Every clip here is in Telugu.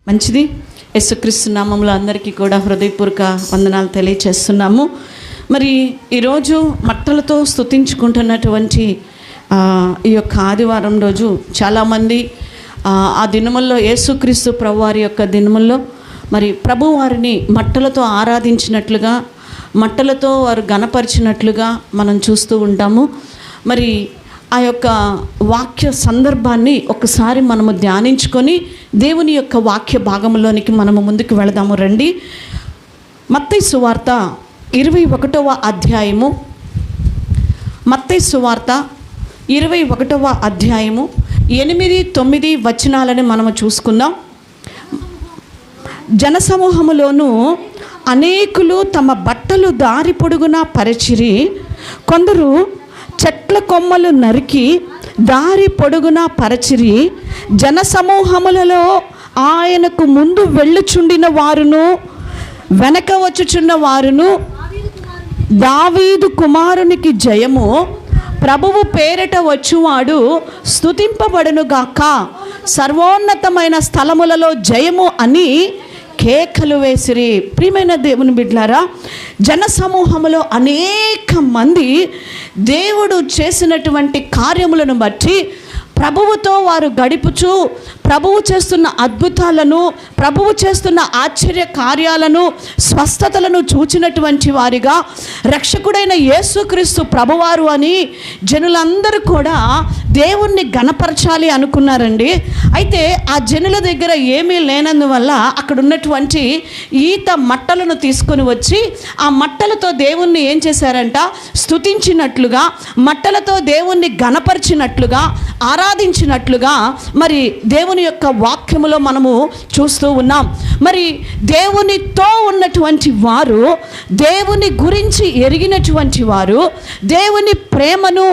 మంచిది. యేసుక్రీస్తు నామములో అందరికీ కూడా హృదయపూర్వక వందనాలు తెలియచేస్తున్నాము. మరి ఈరోజు మట్టలతో స్తుతించుకుంటున్నటువంటి ఈ యొక్క ఆదివారం రోజు చాలామంది ఆ దినముల్లో యేసుక్రీస్తు ప్రభువారి యొక్క దినముల్లో మరి ప్రభువారిని మట్టలతో ఆరాధించినట్లుగా, మట్టలతో వారు గణపరిచినట్లుగా మనం చూస్తూ ఉంటాము. మరి ఆ యొక్క వాక్య సందర్భాన్ని ఒకసారి మనము ధ్యానించుకొని దేవుని యొక్క వాక్య భాగంలోనికి మనము ముందుకు వెళదాము. రండి. మత్తయి సువార్త 21వ అధ్యాయము, మత్తయి సువార్త 21వ అధ్యాయము 8-9 వచనాలని మనము చూసుకుందాం. జనసమూహములోనూ అనేకులు తమ బట్టలు దారి పొడుగునా పరిచిరి, కొందరు చెట్ల కొమ్మలు నరికి దారి పొడుగునా పరచిరి. జనసమూహములలో ఆయనకు ముందు వెళ్ళుచుండిన వారును వెనక వచ్చుచున్న వారును, దావీదు కుమారునికి జయము, ప్రభువు పేరిట వచ్చువాడు స్తుతింపబడునుగాక, సర్వోన్నతమైన స్థలములలో జయము అని కేకలు వేసిరి. ప్రియమైన దేవుని బిడ్డలారా, జనసమూహములో అనేక మంది దేవుడు చేసినటువంటి కార్యములను బట్టి ప్రభువుతో వారు గడుపుచు ప్రభువు చేస్తున్న అద్భుతాలను, ప్రభువు చేస్తున్న ఆశ్చర్య కార్యాలను, స్వస్థతలను చూచినటువంటి వారిగా రక్షకుడైన యేసుక్రీస్తు ప్రభువారు అని జనులందరూ కూడా దేవుణ్ణి గణపరచాలి అనుకున్నారండి. అయితే ఆ జనుల దగ్గర ఏమీ లేనందువల్ల అక్కడ ఉన్నటువంటి ఈత మట్టలను తీసుకొని వచ్చి ఆ మట్టలతో దేవుణ్ణి ఏం చేశారంట, స్తుతించినట్లుగా, మట్టలతో దేవుణ్ణి గణపరిచినట్లుగా, ఆరాధించినట్లుగా మరి దేవుని యొక్క వాక్యములో మనము చూస్తూ ఉన్నాం. మరి దేవునితో ఉన్నటువంటి వారు, దేవుని గురించి ఎరిగినటువంటి వారు, దేవుని ప్రేమను,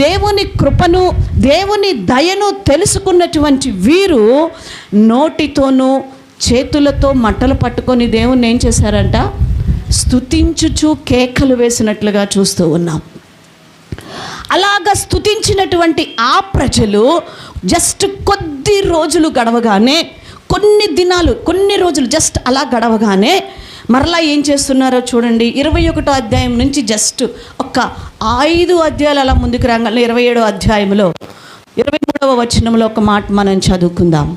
దేవుని కృపను, దేవుని దయను తెలుసుకున్నటువంటి వీరు నోటితోనూ చేతులతో మట్టలు పట్టుకొని దేవుణ్ణి ఏం చేశారంట, స్తుతించుచు కేకలు వేసినట్లుగా చూస్తూ ఉన్నాం. అలాగా స్తుతించినటువంటి ఆ ప్రజలు జస్ట్ కొద్ది రోజులు గడవగానే, కొన్ని దినాలు, కొన్ని రోజులు జస్ట్ అలా గడవగానే మరలా ఏం చేస్తున్నారో చూడండి. 21వ అధ్యాయం నుంచి జస్ట్ ఒక 5 అధ్యాయాలు అలా ముందుకు రాగానే 27వ అధ్యాయంలో 23వ వచనంలో ఒక మాట మనం చదువుకుందాం.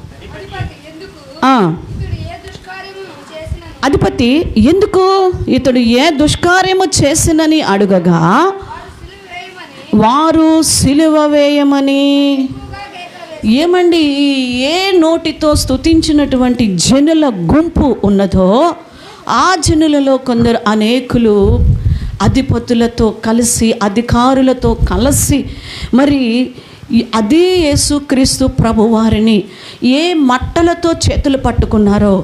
అధిపతి ఎందుకు ఇతడు ఏ దుష్కార్యము చేసినని అడుగగా వారు సిలువ వేయమని. ఏమండి, ఏ నోటితో స్తుతించినటువంటి జనుల గుంపు ఉన్నదో ఆ జనులలో కొందరు అనేకులు అధిపతులతో కలిసి, అధికారులతో కలిసి మరి అదే యేసుక్రీస్తు ప్రభువారిని ఏ మట్టలతో చేతులు పట్టుకున్నారో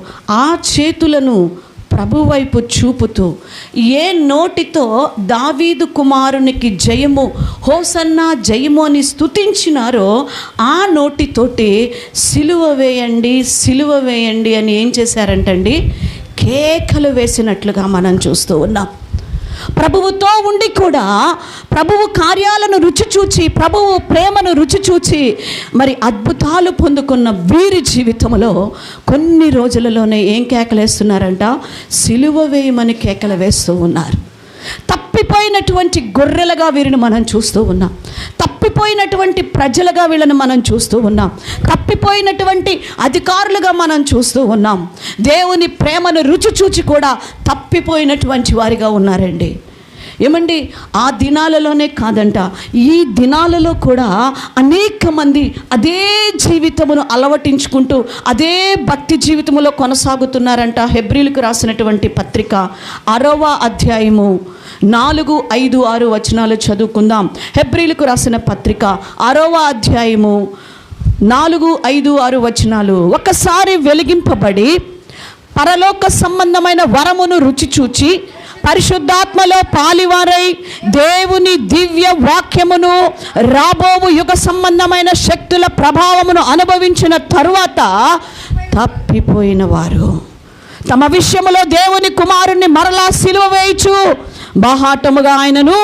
ఆ చేతులను ప్రభు వైపు చూపుతూ, ఏ నోటితో దావీదు కుమారునికి జయము, హోసన్నా జయము అని స్తుతించినారో ఆ నోటితోటి సిలువ వేయండి, సిలువ వేయండి అని ఏం చేశారంటండి, కేకలు వేసినట్లుగా మనం చూస్తూ ఉన్నాం. ప్రభువుతో ఉండి కూడా ప్రభువు కార్యాలను రుచి చూచి, ప్రభువు ప్రేమను రుచి చూచి మరి అద్భుతాలు పొందుకున్న వీరి జీవితంలో కొన్ని రోజులలోనే ఏం కేకలేస్తున్నారంట, సిలువ వేయమని కేకలు వేస్తూ ఉన్నారు. తప్పిపోయినటువంటి గొర్రెలుగా వీరిని మనం చూస్తూ ఉన్నాం. తప్పిపోయినటువంటి ప్రజలుగా వీళ్ళని మనం చూస్తూ ఉన్నాం. తప్పిపోయినటువంటి అధికారులుగా మనం చూస్తూ ఉన్నాం. దేవుని ప్రేమను రుచి చూచి కూడా తప్పిపోయినటువంటి వారిగా ఉన్నారండి. ఏమండి, ఆ దినాలలోనే కాదంట, ఈ దినాలలో కూడా అనేక మంది అదే జీవితమును అలవటించుకుంటూ అదే భక్తి జీవితంలో కొనసాగుతున్నారంట. హెబ్రీలకు రాసినటువంటి పత్రిక 6వ అధ్యాయము 4, 5, 6 వచనాలు చదువుకుందాం. హెబ్రీలకు రాసిన పత్రిక 6వ అధ్యాయము 4, 5, 6 వచనాలు. ఒకసారి వెలిగింపబడి పరలోక సంబంధమైన వరమును రుచి చూచి పరిశుద్ధాత్మలో పాలివారై దేవుని దివ్య వాక్యమును, రాబోవు యుగ సంబంధమైన శక్తుల ప్రభావమును అనుభవించిన తరువాత తప్పిపోయిన వారు తమ విషయములో దేవుని కుమారుణ్ణి మరలా సిలువ వేయచ్చు బాహాటముగా ఆయనను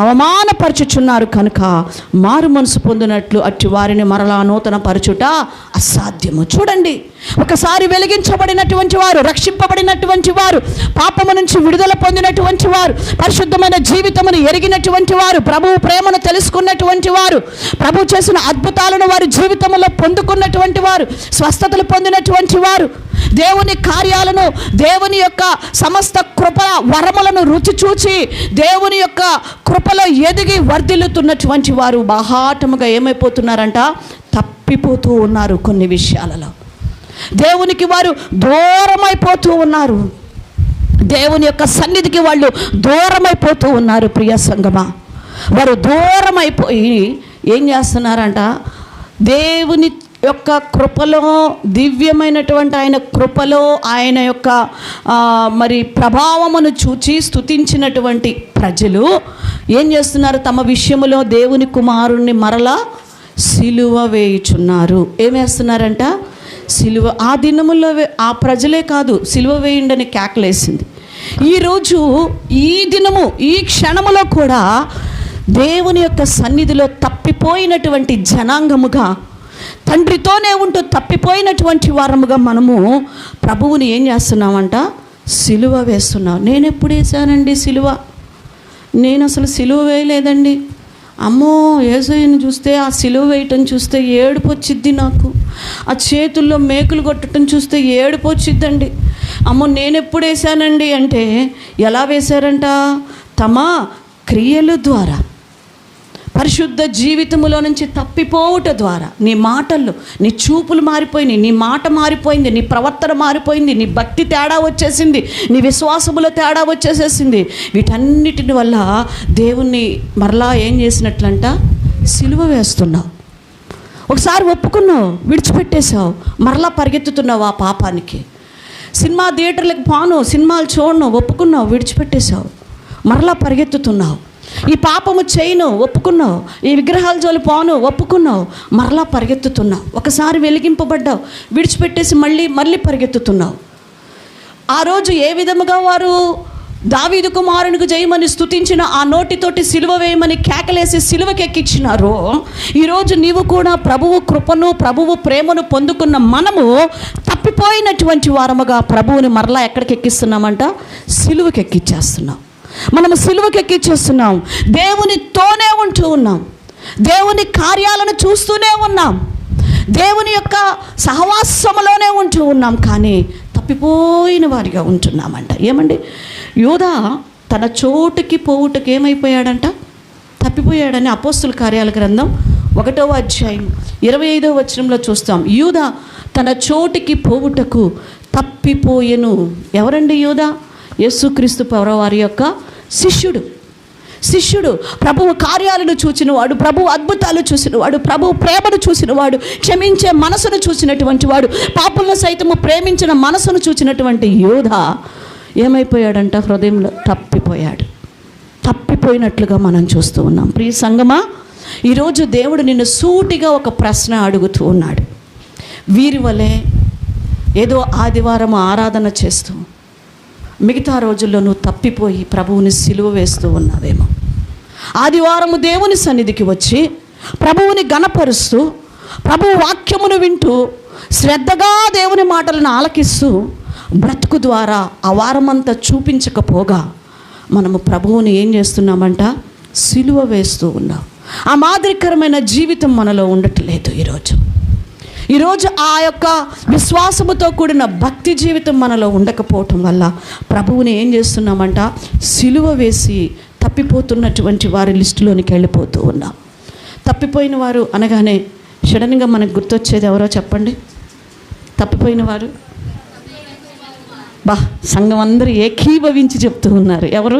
అవమానపరచుచున్నారు కనుక మారు మనసు పొందినట్లు అట్టి వారిని మరలా నూతన పరచుట అసాధ్యము. చూడండి, ఒకసారి వెలిగించబడినటువంటి వారు, రక్షింపబడినటువంటి వారు, పాపము నుంచి విడుదల పొందినటువంటి వారు, పరిశుద్ధమైన జీవితమును ఎరిగినటువంటి వారు, ప్రభువు ప్రేమను తెలుసుకున్నటువంటి వారు, ప్రభు చేసిన అద్భుతాలను వారి జీవితంలో పొందుకున్నటువంటి వారు, స్వస్థతలు పొందినటువంటి వారు, దేవుని కార్యాలను, దేవుని యొక్క సమస్త కృప వరములను రుచి చూచి దేవుని యొక్క కృపలో ఎదిగి వర్ధిల్లుతున్నటువంటి వారు బాహాటముగా ఏమైపోతున్నారంట? తప్పిపోతూ ఉన్నారు. కొన్ని విషయాలలో దేవునికి వారు దూరమైపోతూ ఉన్నారు. దేవుని యొక్క సన్నిధికి వాళ్ళు దూరమైపోతూ ఉన్నారు. ప్రియ సంగమా, వారు దూరమైపోయి ఏం చేస్తున్నారంట? దేవుని యొక్క కృపలో, దివ్యమైనటువంటి ఆయన కృపలో, ఆయన యొక్క మరి ప్రభావమును చూచి స్తుతించినటువంటి ప్రజలు ఏం చేస్తున్నారు? తమ విషయములో దేవుని కుమారుణ్ణి మరలా సిలువ వేయుచున్నారు. ఏం వేస్తున్నారంట? సిలువ. ఆ దినముల్లో ఆ ప్రజలే కాదు, సిలువ వేయండని కేకలేసింది. ఈరోజు ఈ దినము, ఈ క్షణములో కూడా దేవుని యొక్క సన్నిధిలో తప్పిపోయినటువంటి జనాంగముగా, తండ్రితోనే ఉంటూ తప్పిపోయినటువంటి వారముగా మనము ప్రభువుని ఏం చేస్తున్నామంట? సిలువ వేస్తున్నాం. నేను ఎప్పుడు వేసానండి సిలువ? నేను అసలు సిలువ వేయలేదండి. అమ్మో, యేసయ్యను చూస్తే, ఆ సిలువ వేయటం చూస్తే ఏడుపు వచ్చిద్ది నాకు. ఆ చేతుల్లో మేకులు కొట్టడం చూస్తే ఏడుపు వచ్చిద్దండి. అమ్మో, నేను ఎప్పుడు వేసానండి అంటే, ఎలా వేశారంట? తమ క్రియల ద్వారా, పరిశుద్ధ జీవితములో నుంచి తప్పిపోవుట ద్వారా, నీ మాటల్లో, నీ చూపులు మారిపోయినాయి, నీ మాట మారిపోయింది, నీ ప్రవర్తన మారిపోయింది, నీ భక్తి తేడా వచ్చేసింది, నీ విశ్వాసములో తేడా వచ్చేసేసింది. వీటన్నిటిని వల్ల దేవుణ్ణి మరలా ఏం చేసినట్లంట? సిలువ వేస్తున్నావు. ఒకసారి ఒప్పుకున్నావు, విడిచిపెట్టేశావు, మరలా పరిగెత్తుతున్నావు ఆ పాపానికి. సినిమా థియేటర్లకు పోను, సినిమాలు చూడను, ఒప్పుకున్నావు, విడిచిపెట్టేశావు, మరలా పరిగెత్తుతున్నావు. ఈ పాపము చేయను, ఒప్పుకున్నావు. ఈ విగ్రహాల జోలి పోను, ఒప్పుకున్నావు, మరలా పరిగెత్తుతున్నావు. ఒకసారి వెలిగింపబడ్డావు, విడిచిపెట్టేసి మళ్ళీ పరిగెత్తుతున్నావు. ఆ రోజు ఏ విధముగా వారు దావీదు కుమారునికి జయమని స్తుతించిన ఆ నోటితోటి సిలువ వేయమని కేకలేసి సిలువకెక్కించినారో, ఈరోజు నీవు కూడా ప్రభువు కృపను, ప్రభువు ప్రేమను పొందుకున్న మనము తప్పిపోయినటువంటి వారముగా ప్రభువుని మరలా ఎక్కడికి ఎక్కిస్తున్నామంట? సిలువకి ఎక్కించేస్తున్నాం. మనము సిలువకి ఎక్కించేస్తున్నాం. దేవునితోనే ఉంటూ ఉన్నాం, దేవుని కార్యాలను చూస్తూనే ఉన్నాం, దేవుని యొక్క సహవాసములోనే ఉంటూ ఉన్నాం, కానీ తప్పిపోయిన వారిగా ఉంటున్నామంట. ఏమండి, యూదా తన చోటుకి పోవుటకి ఏమైపోయాడంట? తప్పిపోయాడని అపోస్తుల కార్యాల గ్రంథం 1వ అధ్యాయం 25వ వచనంలో చూస్తాం. యూదా తన చోటికి పోవుటకు తప్పిపోయెను. ఎవరండి యూదా? యేసుక్రీస్తు వారి యొక్క శిష్యుడు, ప్రభువు కార్యాలను చూసినవాడు, ప్రభువు అద్భుతాలు చూసినవాడు, ప్రభువు ప్రేమను చూసినవాడు, క్షమించే మనసును చూసినటువంటి వాడు, పాపులను సైతము ప్రేమించిన మనసును చూసినటువంటి యూదా ఏమైపోయాడంట? హృదయంలో తప్పిపోయినట్లుగా మనం చూస్తూ ఉన్నాం. ప్రియ సంగమా, ఈరోజు దేవుడు నిన్ను సూటిగా ఒక ప్రశ్న అడుగుతూ ఉన్నాడు. వీరి వలె ఏదో ఆదివారం ఆరాధన చేస్తూ మిగతా రోజుల్లో నువ్వు తప్పిపోయి ప్రభువుని సిలువ వేస్తూ ఉన్నావేమో. ఆదివారము దేవుని సన్నిధికి వచ్చి ప్రభువుని గణపరుస్తూ, ప్రభువు వాక్యమును వింటూ, శ్రద్ధగా దేవుని మాటలను ఆలకిస్తూ బ్రతుకు ద్వారా ఆ వారమంతా చూపించకపోగా మనము ప్రభువుని ఏం చేస్తున్నామంట? సిలువ వేస్తూ ఉన్నాం. ఆ మాదిరికరమైన జీవితం మనలో ఉండట్లేదు. ఈరోజు ఆ యొక్క విశ్వాసముతో కూడిన భక్తి జీవితం మనలో ఉండకపోవటం వల్ల ప్రభువుని ఏం చేస్తున్నామంట? సిలువ వేసి తప్పిపోతున్నటువంటి వారి లిస్టులోనికి వెళ్ళిపోతూ ఉన్నాం. తప్పిపోయిన వారు అనగానే సడన్గా మనకు గుర్తొచ్చేది ఎవరో చెప్పండి? తప్పిపోయిన వారు సంఘం అందరూ ఏకీభవించి చెప్తూ ఉన్నారు. ఎవరు?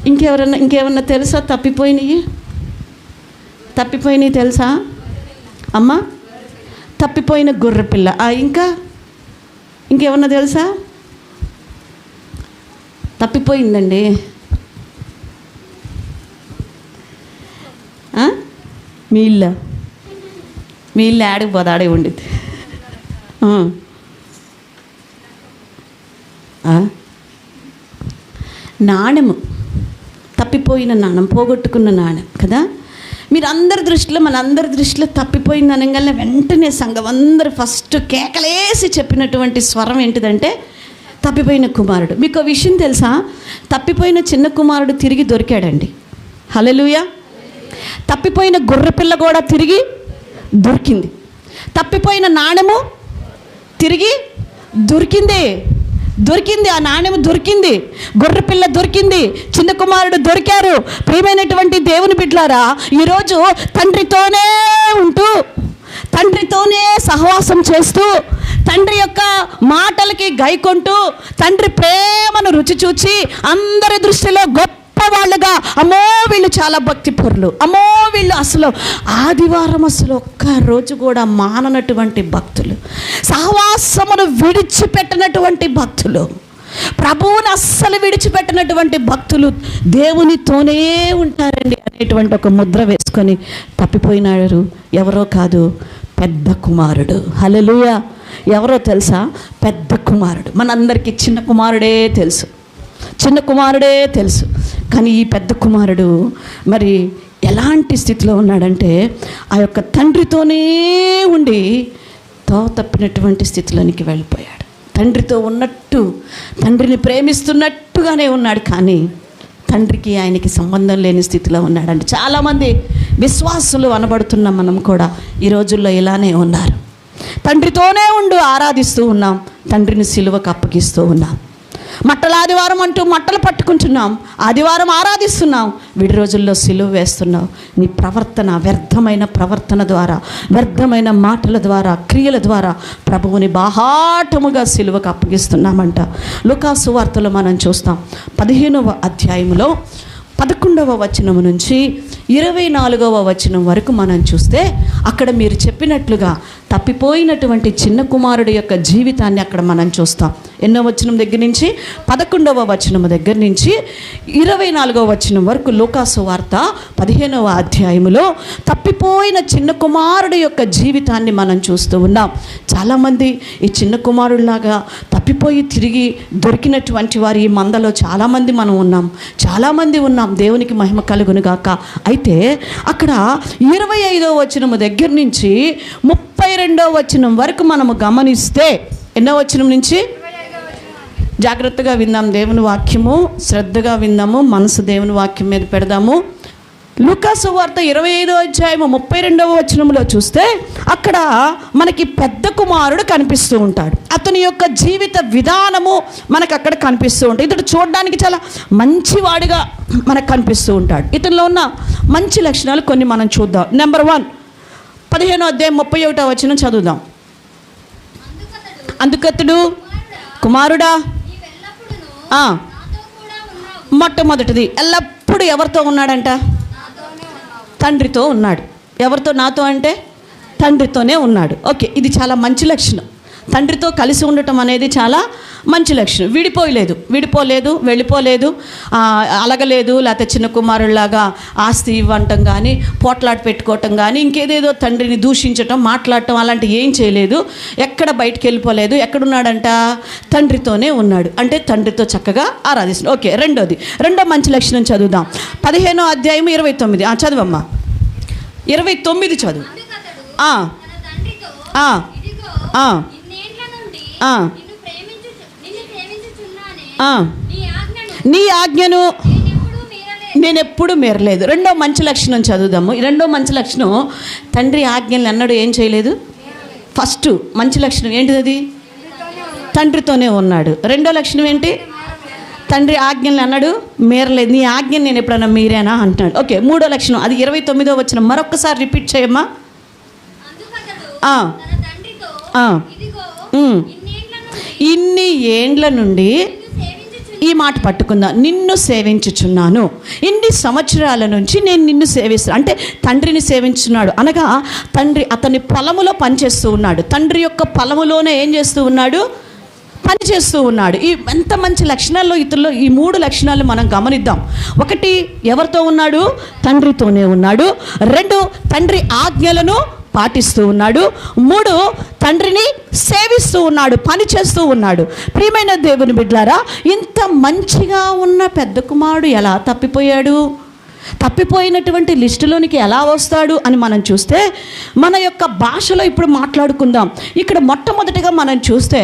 ఇంకేమన్నా తెలుసా? తప్పిపోయినవి తెలుసా అమ్మా? తప్పిపోయిన గొర్రెపిల్ల. ఇంకేమన్నా తెలుసా? తప్పిపోయిందండి. మీ ఇల్లు ఆడికి పోదు, ఆడే ఉండిద్ది. నాణెము, తప్పిపోయిన నాణం, పోగొట్టుకున్న నాణెం కదా. మీరు అందరి దృష్టిలో, మన అందరి దృష్టిలో తప్పిపోయింది అనగానే వెంటనే సంఘం అందరూ ఫస్ట్ కేకలేసి చెప్పినటువంటి స్వరం ఏంటిదంటే తప్పిపోయిన కుమారుడు. మీకు ఒక విషయం తెలుసా? తప్పిపోయిన చిన్న కుమారుడు తిరిగి దొరికాడండి. హల్లెలూయా. తప్పిపోయిన గొర్రెపిల్ల కూడా తిరిగి దొరికింది. తప్పిపోయిన నాణెము తిరిగి దొరికింది. ఆ నాణ్యము దొరికింది, గొర్రెపిల్ల దొరికింది, చిన్న కుమారుడు దొరికారు. ప్రియమైనటువంటి దేవుని బిడ్డలారా, ఈరోజు తండ్రితోనే ఉంటూ, తండ్రితోనే సహవాసం చేస్తూ, తండ్రి యొక్క మాటలకి గైకొంటూ, తండ్రి ప్రేమను రుచి చూచి అందరి దృష్టిలో వాళ్ళుగా, అమ్మో వీళ్ళు చాలా భక్తి పరులు, అమ్మో వీళ్ళు అసలు ఆదివారం అసలు ఒక్క రోజు కూడా మాననటువంటి భక్తులు, సహవాసమును విడిచిపెట్టినటువంటి భక్తులు, ప్రభువుని అస్సలు విడిచిపెట్టినటువంటి భక్తులు దేవునితోనే ఉంటారండి అనేటువంటి ఒక ముద్ర వేసుకొని తప్పిపోయినారు. ఎవరో కాదు, పెద్ద కుమారుడు. హల్లెలూయా. ఎవరో తెలుసా? పెద్ద కుమారుడు. మనందరికీ చిన్న కుమారుడే తెలుసు. కానీ ఈ పెద్ద కుమారుడు మరి ఎలాంటి స్థితిలో ఉన్నాడంటే, ఆ యొక్క తండ్రితోనే ఉండి తప్పినటువంటి స్థితిలోనికి వెళ్ళిపోయాడు. తండ్రితో ఉన్నట్టు, తండ్రిని ప్రేమిస్తున్నట్టుగానే ఉన్నాడు, కానీ తండ్రికి ఆయనకి సంబంధం లేని స్థితిలో ఉన్నాడండి. చాలామంది విశ్వాసులు అనబడుతున్న మనం కూడా ఈ రోజుల్లో ఇలానే ఉన్నారు. తండ్రితోనే ఉండి ఆరాధిస్తూ ఉన్నాం, తండ్రిని సిలువకు అప్పగిస్తూ ఉన్నాం. మట్టల ఆదివారం అంటూ మట్టలు పట్టుకుంటున్నాం, ఆదివారం ఆరాధిస్తున్నాం, విడి రోజుల్లో సిలువ వేస్తున్నాం. నీ ప్రవర్తన, వ్యర్థమైన ప్రవర్తన ద్వారా, వ్యర్థమైన మాటల ద్వారా, క్రియల ద్వారా ప్రభువుని బాహాటముగా సిలువకు అప్పగిస్తున్నామంట. లూకాసు సువార్తలో మనం చూస్తాం 15వ అధ్యాయంలో 11వ వచనం నుంచి 24వ వచనం వరకు మనం చూస్తే, అక్కడ మీరు చెప్పినట్లుగా తప్పిపోయినటువంటి చిన్న కుమారుడు యొక్క జీవితాన్ని అక్కడ మనం చూస్తాం. ఎన్నో వచనం దగ్గర నుంచి 11వ వచనం దగ్గర నుంచి 24వ వచనం వరకు లూకాసు వార్త 15వ అధ్యాయములో తప్పిపోయిన చిన్న కుమారుడు యొక్క జీవితాన్ని మనం చూస్తూ ఉన్నాం. చాలామంది ఈ చిన్న కుమారుడిలాగా తప్పిపోయి తిరిగి దొరికినటువంటి వారు ఈ మందలో చాలామంది మనం ఉన్నాం, చాలామంది ఉన్నాం. దేవునికి మహిమ కలుగును గాక. అయితే అక్కడ 25వ వచనం దగ్గర నుంచి 32వ వచనం వరకు మనము గమనిస్తే, ఎన్నో వచనం నుంచి జాగ్రత్తగా విందాం దేవుని వాక్యము, శ్రద్ధగా విందాము, మనసు దేవుని వాక్యం మీద పెడదాము. లూకాసు వార్త 25వ అధ్యాయము 32వ వచనంలో చూస్తే అక్కడ మనకి పెద్ద కుమారుడు కనిపిస్తూ ఉంటాడు. అతని యొక్క జీవిత విధానము మనకు అక్కడ కనిపిస్తూ ఉంటుంది. ఇతడు చూడడానికి చాలా మంచివాడిగా మనకు కనిపిస్తూ ఉంటాడు. ఇతనిలో ఉన్న మంచి లక్షణాలు కొన్ని మనం చూద్దాం. నెంబర్ 1, 15వ అధ్యాయం 31వ వచనం చదువుదాం. అందుకతడు, కుమారుడా, మొట్టమొదటిది ఎల్లప్పుడూ ఎవరితో ఉన్నాడంట? తండ్రితో ఉన్నాడు. ఎవరితో? నాతో అంటే తండ్రితోనే ఉన్నాడు. ఓకే, ఇది చాలా మంచి లక్షణం. తండ్రితో కలిసి ఉండటం అనేది చాలా మంచి లక్షణం. విడిపోలేదు, వెళ్ళిపోలేదు, అలగలేదు, లేకపోతే చిన్న కుమారుడిలాగా ఆస్తి ఇవ్వటం కానీ, పోట్లాట పెట్టుకోవటం కానీ, ఇంకేదేదో తండ్రిని దూషించటం, మాట్లాడటం అలాంటివి ఏం చేయలేదు. ఎక్కడ బయటికి వెళ్ళిపోలేదు. ఎక్కడున్నాడంట? తండ్రితోనే ఉన్నాడు. అంటే తండ్రితో చక్కగా ఆరాధిస్తున్నాడు. ఓకే, రెండో మంచి లక్షణం చదువుదాం. 15వ అధ్యాయం 29. చదువమ్మా. 29 చదువు. నీ ఆజ్ఞను నేనెప్పుడు మీరలేదు. రెండో మంచి లక్షణం చదువుదాము. రెండో మంచి లక్షణం, తండ్రి ఆజ్ఞలు అన్నాడు ఏం చేయలేదు. ఫస్ట్ మంచి లక్షణం ఏంటిది? అది తండ్రితోనే ఉన్నాడు. రెండో లక్షణం ఏంటి? తండ్రి ఆజ్ఞలు అన్నాడు మీరలేదు. నీ ఆజ్ఞను నేను ఎప్పుడన్నా మీరేనా అంటున్నాడు. ఓకే, మూడో లక్షణం, అది 29వ వచనం మరొకసారి రిపీట్ చేయమ్మా. ఇన్ని ఏండ్ల నుండి ఈ మాట పట్టుకుందాం, నిన్ను సేవించుచున్నాను. ఇన్ని సంవత్సరాల నుంచి నేను నిన్ను సేవిస్తాను. అంటే తండ్రిని సేవించున్నాడు అనగా తండ్రి అతని పొలములో పనిచేస్తూ ఉన్నాడు. తండ్రి యొక్క పొలములోనే ఏం చేస్తూ ఉన్నాడు? పనిచేస్తూ ఉన్నాడు. ఎంత మంచి లక్షణాల్లో ఇతరులో ఈ 3 లక్షణాలు మనం గమనిద్దాం. 1, ఎవరితో ఉన్నాడు? తండ్రితోనే ఉన్నాడు. 2, తండ్రి ఆజ్ఞలను పాటిస్తూ ఉన్నాడు. 3 తండ్రిని సేవిస్తూ ఉన్నాడు, పని చేస్తూ ఉన్నాడు. ప్రియమైన దేవుని బిడ్డలారా, ఇంత మంచిగా ఉన్న పెద్ద కుమారుడు ఎలా తప్పిపోయాడు? తప్పిపోయినటువంటి లిస్టులోనికి ఎలా వస్తాడు అని మనం చూస్తే, మన యొక్క భాషలో ఇప్పుడు మాట్లాడుకుందాం. ఇక్కడ మొట్టమొదటిగా మనం చూస్తే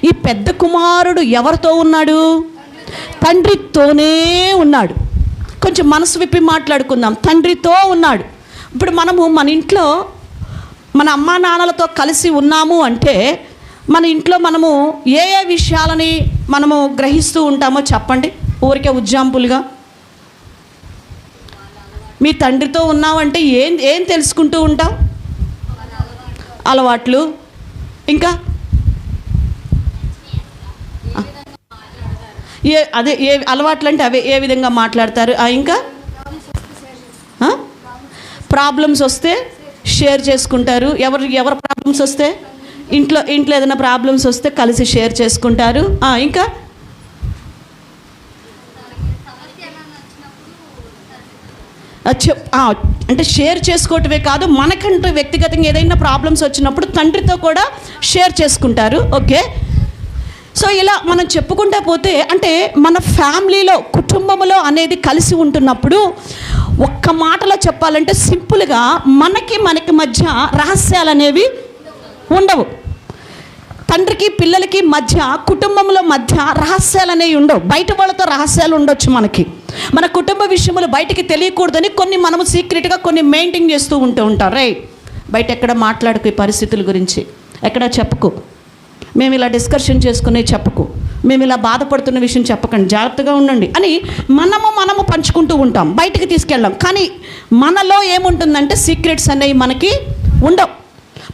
ఈ పెద్ద కుమారుడు ఎవరితో ఉన్నాడు? తండ్రితోనే ఉన్నాడు. కొంచెం మనసు విప్పి మాట్లాడుకుందాం. తండ్రితో ఉన్నాడు. ఇప్పుడు మనము మన ఇంట్లో మన అమ్మా నాన్నలతో కలిసి ఉన్నాము అంటే మన ఇంట్లో మనము ఏ ఏ విషయాలని మనము గ్రహిస్తూ ఉంటామో చెప్పండి. ఊరికే ఉజ్జాంపులుగా మీ తండ్రితో ఉన్నావంటే ఏం తెలుసుకుంటూ ఉంటావు? అలవాట్లు, ఇంకా అదే ఏ అలవాట్లు అంటే అవే ఏ విధంగా మాట్లాడతారు? ఇంకా ప్రాబ్లమ్స్ వస్తే షేర్ చేసుకుంటారు. ఎవరు ప్రాబ్లమ్స్ వస్తే ఇంట్లో ఏదైనా ప్రాబ్లమ్స్ వస్తే కలిసి షేర్ చేసుకుంటారు. ఇంకా అంటే షేర్ చేసుకోవటమే కాదు, మనకంటూ వ్యక్తిగతంగా ఏదైనా ప్రాబ్లమ్స్ వచ్చినప్పుడు తండ్రితో కూడా షేర్ చేసుకుంటారు. ఓకే, సో ఇలా మనం చెప్పుకుంటా పోతే అంటే మన ఫ్యామిలీలో, కుటుంబంలో అనేది కలిసి ఉంటున్నప్పుడు ఒక్క మాటలో చెప్పాలంటే సింపుల్గా మనకి మధ్య రహస్యాలు అనేవి ఉండవు. తండ్రికి పిల్లలకి మధ్య, కుటుంబంలో మధ్య రహస్యాలు అనేవి ఉండవు. బయట వాళ్ళతో రహస్యాలు ఉండొచ్చు మనకి, మన కుటుంబ విషయములు బయటికి తెలియకూడదని కొన్ని మనము సీక్రెట్గా కొన్ని మెయింటైన్ చేస్తూ ఉంటాం. రైట్, బయట ఎక్కడ మాట్లాడుకు ఈ పరిస్థితుల గురించి ఎక్కడ చెప్పుకో, మేము ఇలా డిస్కషన్ చేసుకునే చెప్పుకో, మేము ఇలా బాధపడుతున్న విషయం చెప్పకండి, జాగ్రత్తగా ఉండండి అని మనము పంచుకుంటూ ఉంటాం, బయటికి తీసుకెళ్ళాం. కానీ మనలో ఏముంటుందంటే సీక్రెట్స్ అనేవి మనకి ఉండవు,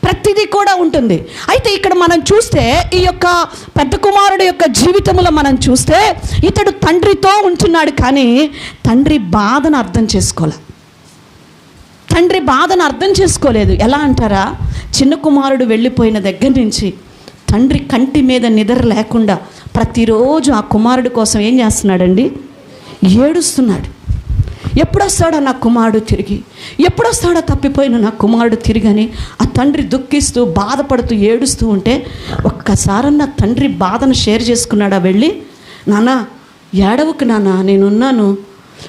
ప్రతిదీ కూడా ఉంటుంది. అయితే ఇక్కడ మనం చూస్తే ఈ యొక్క పెద్ద కుమారుడు యొక్క జీవితంలో మనం చూస్తే ఇతడు తండ్రితో ఉంటున్నాడు, కానీ తండ్రి బాధను అర్థం చేసుకోలేదు. ఎలా అంటారా? చిన్న కుమారుడు వెళ్ళిపోయిన దగ్గర నుంచి తండ్రి కంటి మీద నిద్ర లేకుండా ప్రతిరోజు ఆ కుమారుడు కోసం ఏం చేస్తున్నాడండి? ఏడుస్తున్నాడు. ఎప్పుడొస్తాడో నా కుమారుడు తిరిగి, ఎప్పుడొస్తాడో తప్పిపోయిన నా కుమారుడు తిరిగి అని ఆ తండ్రి దుఃఖిస్తూ బాధపడుతూ ఏడుస్తూ ఉంటే ఒక్కసారన్న తండ్రి బాధను షేర్ చేసుకున్నాడా? వెళ్ళి, నాన్న ఏడవకు నాన్న,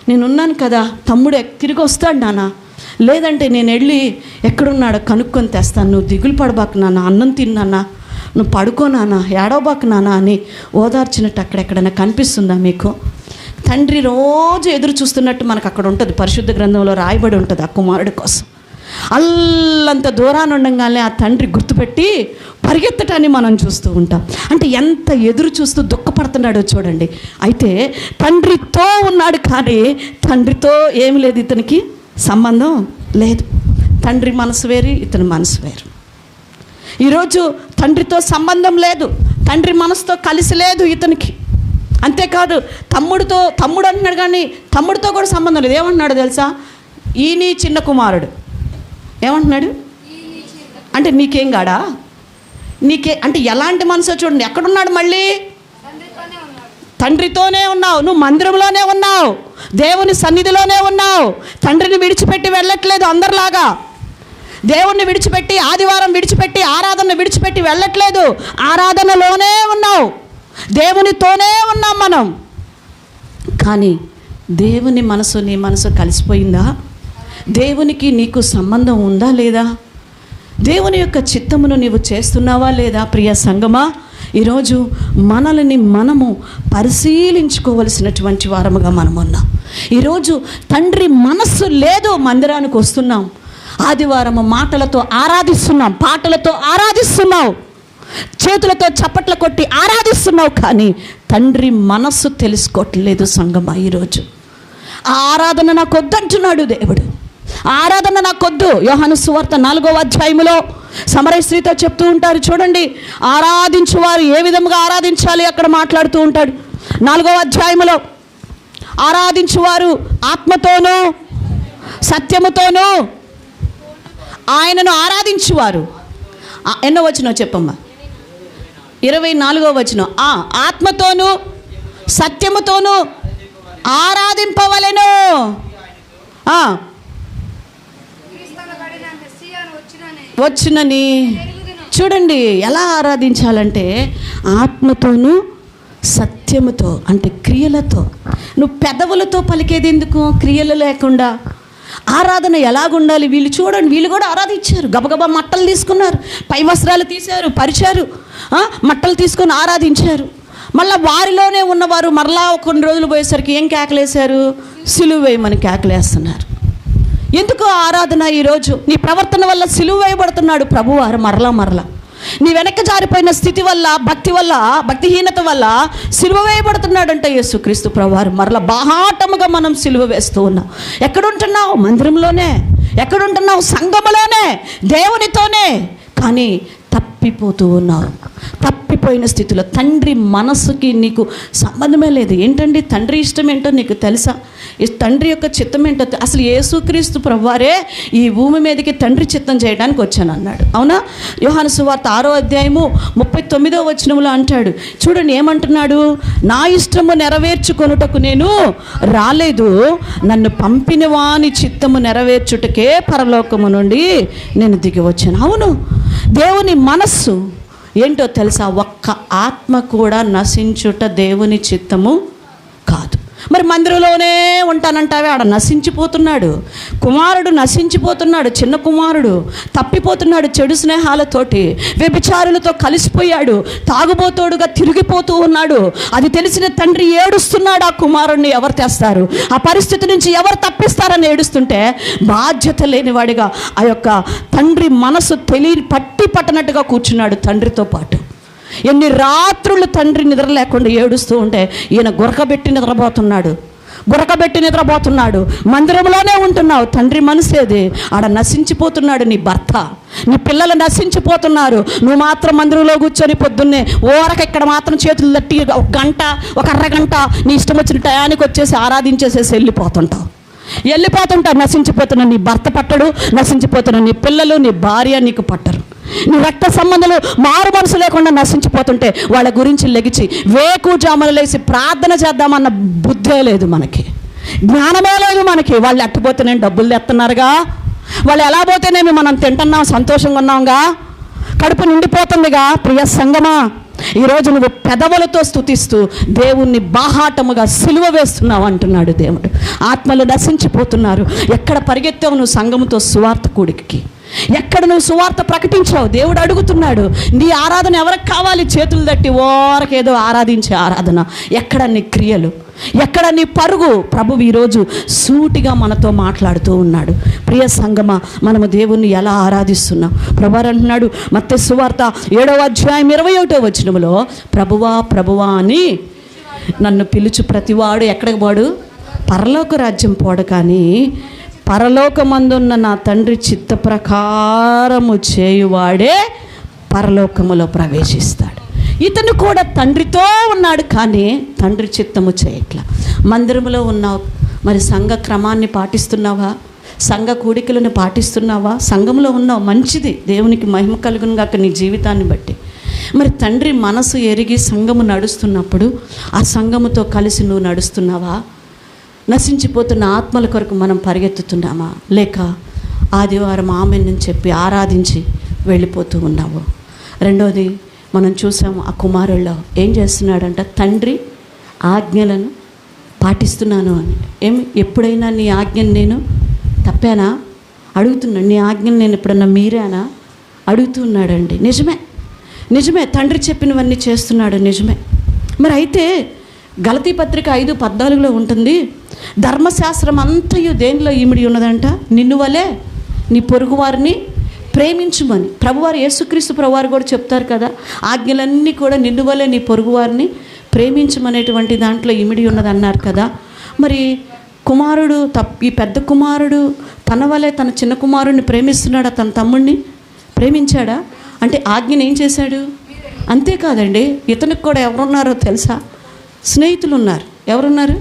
నేనున్నాను కదా, తమ్ముడు తిరిగి వస్తాడు నాన్న, లేదంటే నేను వెళ్ళి ఎక్కడున్నాడో కనుక్కొని తెస్తాను, నువ్వు దిగులు పడబాకు నాన్న, అన్నం తిన్నానా, నువ్వు పడుకోనానా, ఏడవబాకు నాన్న అని ఓదార్చినట్టు అక్కడెక్కడైనా కనిపిస్తుందా మీకు? తండ్రి రోజు ఎదురు చూస్తున్నట్టు మనకు అక్కడ ఉంటుంది, పరిశుద్ధ గ్రంథంలో రాయబడి ఉంటుంది ఆ కుమారుడి కోసం. అల్లంత దూరాన్ని ఉండగానే ఆ తండ్రి గుర్తుపెట్టి పరిగెత్తటాన్ని మనం చూస్తూ ఉంటాం. అంటే ఎంత ఎదురు చూస్తూ దుఃఖపడుతున్నాడో చూడండి. అయితే తండ్రితో ఉన్నాడు, కానీ తండ్రితో ఏమి లేదు, ఇతనికి సంబంధం లేదు. తండ్రి మనసు వేరు, ఇతని మనసు వేరు. ఈరోజు తండ్రితో సంబంధం లేదు, తండ్రి మనసుతో కలిసి లేదు ఇతనికి. అంతేకాదు తమ్ముడు అంటున్నాడు, కానీ తమ్ముడితో కూడా సంబంధం లేదు. ఏమంటున్నాడు తెలుసా? నీ చిన్న కుమారుడు ఏమంటున్నాడు అంటే నీకేం గాడా, అంటే ఎలాంటి మనసో చూడండి. ఎక్కడున్నాడు? మళ్ళీ తండ్రితోనే ఉన్నావు, నువ్వు మందిరంలోనే ఉన్నావు, దేవుని సన్నిధిలోనే ఉన్నావు, తండ్రిని విడిచిపెట్టి వెళ్ళట్లేదు అందరిలాగా. దేవుణ్ణి విడిచిపెట్టి, ఆదివారం విడిచిపెట్టి, ఆరాధన విడిచిపెట్టి వెళ్ళట్లేదు, ఆరాధనలోనే ఉన్నావు, దేవునితోనే ఉన్నాం మనం. కానీ దేవుని మనసు, నీ మనసు కలిసిపోయిందా? దేవునికి నీకు సంబంధం ఉందా లేదా? దేవుని యొక్క చిత్తమును నీవు చేస్తున్నావా లేదా? ప్రియ సంగమా, ఈరోజు మనల్ని మనము పరిశీలించుకోవలసినటువంటి వారముగా మనం ఉన్నాం. ఈరోజు తండ్రి మనస్సు లేదు, మందిరానికి వస్తున్నాం, ఆదివారము మాటలతో ఆరాధిస్తున్నాం, పాటలతో ఆరాధిస్తున్నావు, చేతులతో చప్పట్లు కొట్టి ఆరాధిస్తున్నావు, కానీ తండ్రి మనస్సు తెలుసుకోవట్లేదు సంగమా. ఈరోజు ఆ ఆరాధన నాకు వద్దంటున్నాడు దేవుడు. ఆరాధన నాకొద్దు. యోహాను సువార్త 4వ అధ్యాయములో సమరయ స్త్రీతో చెప్తూ ఉంటారు చూడండి, ఆరాధించువారు ఏ విధంగా ఆరాధించాలి అక్కడ మాట్లాడుతూ ఉంటాడు. 4వ అధ్యాయములో ఆరాధించువారు ఆత్మతోనూ సత్యముతోనూ ఆయనను ఆరాధించువారు. ఎన్నో వచనం చెప్పమ్మా? 24వ వచనం. ఆత్మతోనూ సత్యముతోనూ ఆరాధింపవలెను. వచ్చునని. చూడండి ఎలా ఆరాధించాలంటే ఆత్మతోనూ సత్యముతో, అంటే క్రియలతో. నువ్వు పెదవులతో పలికేది ఎందుకు? క్రియలు లేకుండా ఆరాధన ఎలాగుండాలి? వీళ్ళు చూడండి, వీళ్ళు కూడా ఆరాధించారు. గబగబా మట్టలు తీసుకున్నారు, పై వస్త్రాలు తీశారు, పరిచారు, మట్టలు తీసుకొని ఆరాధించారు. మళ్ళీ వారిలోనే ఉన్నవారు మరలా కొన్ని రోజులు పోయేసరికి ఏం కేకలేశారు? సిలువ వేయమని కేకలేస్తున్నారు. ఎందుకు ఆరాధన? ఈరోజు నీ ప్రవర్తన వల్ల సిలువ వేయబడుతున్నాడు ప్రభువారు మరలా. నీ వెనక్కి జారిపోయిన స్థితి వల్ల, భక్తిహీనత వల్ల సిలువ వేయబడుతున్నాడంట యేసుక్రీస్తు ప్రభువారు మరలా. బాహాటముగా మనం సిలువ వేస్తూ ఉన్నాం. ఎక్కడుంటున్నావు? మందిరంలోనే. ఎక్కడుంటున్నావు? సంఘములోనే, దేవునితోనే. కానీ తప్పిపోతూ ఉన్నావు. తప్పిపోయిన స్థితిలో తండ్రి మనసుకి నీకు సంబంధమే లేదు. ఏంటండి తండ్రి ఇష్టం ఏంటో నీకు తెలుసా? ఈ తండ్రి యొక్క చిత్తం ఏంటో అసలు యేసుక్రీస్తు ప్రభువారే ఈ భూమి మీదకి తండ్రి చిత్తం చేయడానికి వచ్చాను అన్నాడు. అవునా? యోహాను సువార్త 6వ అధ్యాయము 39వ వచనంలో అంటాడు. చూడండి ఏమంటున్నాడు? నా ఇష్టము నెరవేర్చుకొనుటకు నేను రాలేదు, నన్ను పంపిన వాని చిత్తము నెరవేర్చుటకే పరలోకము నుండి నేను దిగి వచ్చాను. అవును, దేవుని మనస్సు ఏంటో తెలుసా? ఒక్క ఆత్మ కూడా నశించుట దేవుని చిత్తము కాదు. మరి మందిరంలోనే ఉంటానంటావే, ఆడ నశించిపోతున్నాడు కుమారుడు, నశించిపోతున్నాడు చిన్న కుమారుడు, తప్పిపోతున్నాడు చెడు స్నేహాలతోటి, వ్యభిచారులతో కలిసిపోయాడు, తాగుబోతోడుగా తిరిగిపోతూ ఉన్నాడు. అది తెలిసిన తండ్రి ఏడుస్తున్నాడు. ఆ కుమారుడిని ఎవరు తెస్తారు? ఆ పరిస్థితి నుంచి ఎవరు తప్పిస్తారని ఏడుస్తుంటే బాధ్యత లేనివాడిగా ఆ యొక్క తండ్రి మనసు పట్టనట్టుగా కూర్చున్నాడు తండ్రితో పాటు. ఎన్ని రాత్రులు తండ్రి నిద్ర లేకుండా ఏడుస్తూ ఉంటే ఈయన గురకబెట్టి నిద్రపోతున్నాడు. మందిరంలోనే ఉంటున్నావు, తండ్రి మనసేది? ఆడ నశించిపోతున్నాడు నీ భర్త, నీ పిల్లలు నశించిపోతున్నారు. నువ్వు మాత్రం మందిరంలో కూర్చొని పొద్దున్నే ఇక్కడ మాత్రం చేతులు తట్టి ఒక గంట, ఒక అరగంట నీ ఇష్టం వచ్చిన టయానికి వచ్చేసి ఆరాధించేసేసి వెళ్ళిపోతుంటావు. నశించిపోతున్న నీ భర్త పట్టడు, నశించిపోతున్న నీ పిల్లలు, నీ భార్య నీకు పట్టరు. నీ రక్త సంబంధాలు మారు మనసు లేకుండా నశించిపోతుంటే వాళ్ళ గురించి లెగిచి వేకుజామున లేచి ప్రార్థన చేద్దామన్న బుద్ధే లేదు మనకి, జ్ఞానమే లేదు మనకి. వాళ్ళు ఎట్టపోతేనేమి డబ్బులు తెస్తున్నారుగా, వాళ్ళు ఎలా పోతేనేమి మనం తింటున్నాం, సంతోషంగా ఉన్నాంగా, కడుపు నిండిపోతుందిగా. ప్రియ సంగమా, ఈరోజు నువ్వు పెదవులతో స్తుతిస్తూ దేవుణ్ణి బాహాటముగా సిలువ వేస్తున్నావు అంటున్నాడు దేవుడు. ఆత్మలు నశించిపోతున్నారు. ఎక్కడ పరిగెత్తావు నువ్వు సంఘముతో సువార్త కూడికి? ఎక్కడ నువ్వు సువార్త ప్రకటించావు? దేవుడు అడుగుతున్నాడు. నీ ఆరాధన ఎవరికి కావాలి? చేతులు తట్టి ఓరకేదో ఆరాధించే ఆరాధన. ఎక్కడ నీ క్రియలు? ఎక్కడ నీ పరుగు? ప్రభువు ఈరోజు సూటిగా మనతో మాట్లాడుతూ ఉన్నాడు. ప్రియ సంగమా, మనము దేవుణ్ణి ఎలా ఆరాధిస్తున్నాం? ప్రభువారు అంటున్నాడు మత్తయి సువార్త 7వ అధ్యాయం 21వ వచనములో, ప్రభువా అని నన్ను పిలుచు ప్రతివాడు ఎక్కడికి పోడు? పరలోక రాజ్యం పోడు, కానీ పరలోకమందున్న నా తండ్రి చిత్త ప్రకారము చేయువాడే పరలోకములో ప్రవేశిస్తాడు. ఇతను కూడా తండ్రితో ఉన్నాడు, కానీ తండ్రి చిత్తము చేయట్లా. మందిరంలో ఉన్నావు, మరి సంఘ క్రమాన్ని పాటిస్తున్నావా? సంఘ కూడికలను పాటిస్తున్నావా? సంఘంలో ఉన్నావు, మంచిది, దేవునికి మహిమ కలుగును గాక నీ జీవితాన్ని బట్టి. మరి తండ్రి మనసు ఎరిగి సంఘము నడుస్తున్నప్పుడు ఆ సంఘముతో కలిసి నువ్వు నడుస్తున్నావా? నశించిపోతున్న ఆత్మల కొరకు మనం పరిగెత్తుతున్నామా? లేక ఆదివారం ఆమెను చెప్పి ఆరాధించి వెళ్ళిపోతూ ఉన్నావు? రెండోది మనం చూసాము, ఆ కుమారుల్లో ఏం చేస్తున్నాడంట? తండ్రి ఆజ్ఞలను పాటిస్తున్నాను అని. ఎప్పుడైనా నీ ఆజ్ఞను నేను తప్పానా? అడుగుతున్నాడు. నీ ఆజ్ఞను నేను ఎప్పుడన్నా మీరానా? అడుగుతున్నాడండి. నిజమే, తండ్రి చెప్పినవన్నీ చేస్తున్నాడు, నిజమే. మరి అయితే గలతీ పత్రిక 5:14 ఉంటుంది, ధర్మశాస్త్రం అంతయు దేనిలో ఇమిడి ఉన్నదంట? నిన్ను వలే నీ పొరుగు వారిని ప్రేమించుమని. ప్రభువారు యేసుక్రీస్తు ప్రభువారు కూడా చెప్తారు కదా, ఆజ్ఞలన్నీ కూడా నిన్ను వలే నీ పొరుగు వారిని ప్రేమించమనేటువంటి దాంట్లో ఇమిడి ఉన్నది అన్నారు కదా. మరి కుమారుడు ఈ పెద్ద కుమారుడు తన వలే తన చిన్న కుమారుడిని ప్రేమిస్తున్నాడా? తన తమ్ముడిని ప్రేమించాడా? అంటే ఆజ్ఞను ఏం చేశాడు? అంతేకాదండి, ఇతనికి కూడా ఎవరున్నారో తెలుసా? స్నేహితులు ఉన్నారు. ఎవరున్నారు?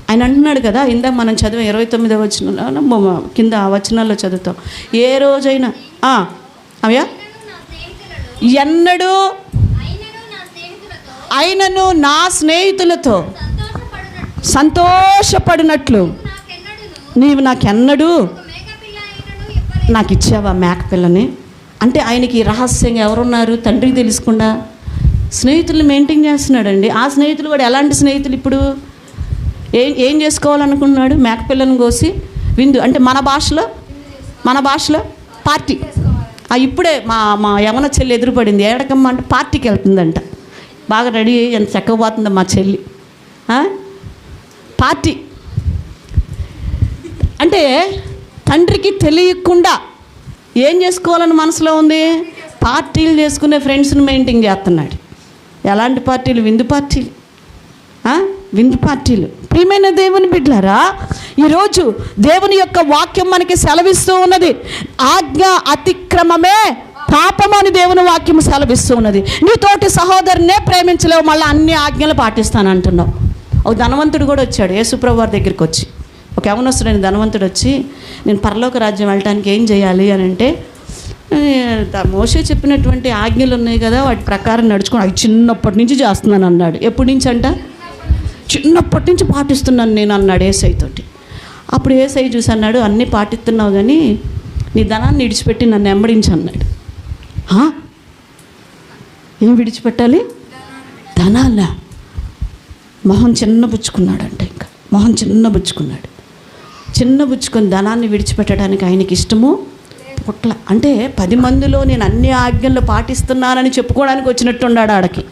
ఆయన అంటున్నాడు కదా, ఇందాక మనం చదివాం 29వ వచనంలో, కింద ఆ వచనాల్లో చదువుతాం. ఏ రోజైనా అయ్యా ఎన్నడూ అయినను నా స్నేహితులతో సంతోషపడినట్లు నీవు నాకెన్నడూ నాకు ఇచ్చావా మేకపిల్లని? అంటే ఆయనకి రహస్యంగా ఎవరున్నారు తండ్రికి తెలుసుకుండా స్నేహితులు మెయింటైన్ చేస్తున్నాడండి. ఆ స్నేహితులు కూడా ఎలాంటి స్నేహితులు? ఇప్పుడు ఏం చేసుకోవాలనుకున్నాడు? మేకపిల్లను కోసి విందు, అంటే మన భాషలో పార్టీ. ఇప్పుడే మా యమన చెల్లి ఎదురుపడింది. ఏడకమ్మ అంటే పార్టీకి వెళ్తుందంట. బాగా రెడీ అయ్యి ఎంత చక్కగా పోతుందో మా చెల్లి. పార్టీ అంటే తండ్రికి తెలియకుండా ఏం చేసుకోవాలని మనసులో ఉంది? పార్టీలు చేసుకునే ఫ్రెండ్స్ని మెయింటైన్ చేస్తున్నాడు. ఎలాంటి పార్టీలు? విందు పార్టీలు. విందు పార్టీలు. ప్రియమైన దేవుని బిడ్డలారా, ఈరోజు దేవుని యొక్క వాక్యం మనకి సెలవిస్తూ ఉన్నది. ఆజ్ఞ అతిక్రమమే పాపం అని దేవుని వాక్యం సెలవిస్తూ ఉన్నది. నీ తోటి సహోదరునే ప్రేమించలేవు, మళ్ళీ అన్ని ఆజ్ఞలు పాటిస్తాను అంటున్నావు. ఒక ధనవంతుడు కూడా వచ్చాడు యేసుప్రభు వారి దగ్గరికి వచ్చి. ఒక యవనస్తుడైన ధనవంతుడు వచ్చి, నేను పరలోక రాజ్యం వెళ్ళటానికి ఏం చేయాలి అని అంటే, మోషే చెప్పినటువంటి ఆజ్ఞలు ఉన్నాయి కదా, వాటి ప్రకారం నడుచుకుని అవి చిన్నప్పటి నుంచి చేస్తున్నాను అన్నాడు. ఎప్పటి నుంచి అంట? చిన్నప్పటి నుంచి పాటిస్తున్నాను నేను అన్నాడు యేసయ్యతోటి. అప్పుడు యేసయ్య చూసి అన్నాడు, అన్నీ పాటిస్తున్నావు కానీ నీ ధనాన్ని విడిచిపెట్టి నన్ను వెంబడించి అన్నాడు. ఏం విడిచిపెట్టాలి? ధనాల. మొహం చిన్నబుచ్చుకున్నాడంట. ఇంకా మొహం చిన్నబుచ్చుకొని ధనాన్ని విడిచిపెట్టడానికి ఆయనకి ఇష్టము పుట్ల. అంటే 10 మందిలో నేను అన్ని ఆజ్ఞలు పాటిస్తున్నానని చెప్పుకోవడానికి వచ్చినట్టున్నాడు ఆడకి.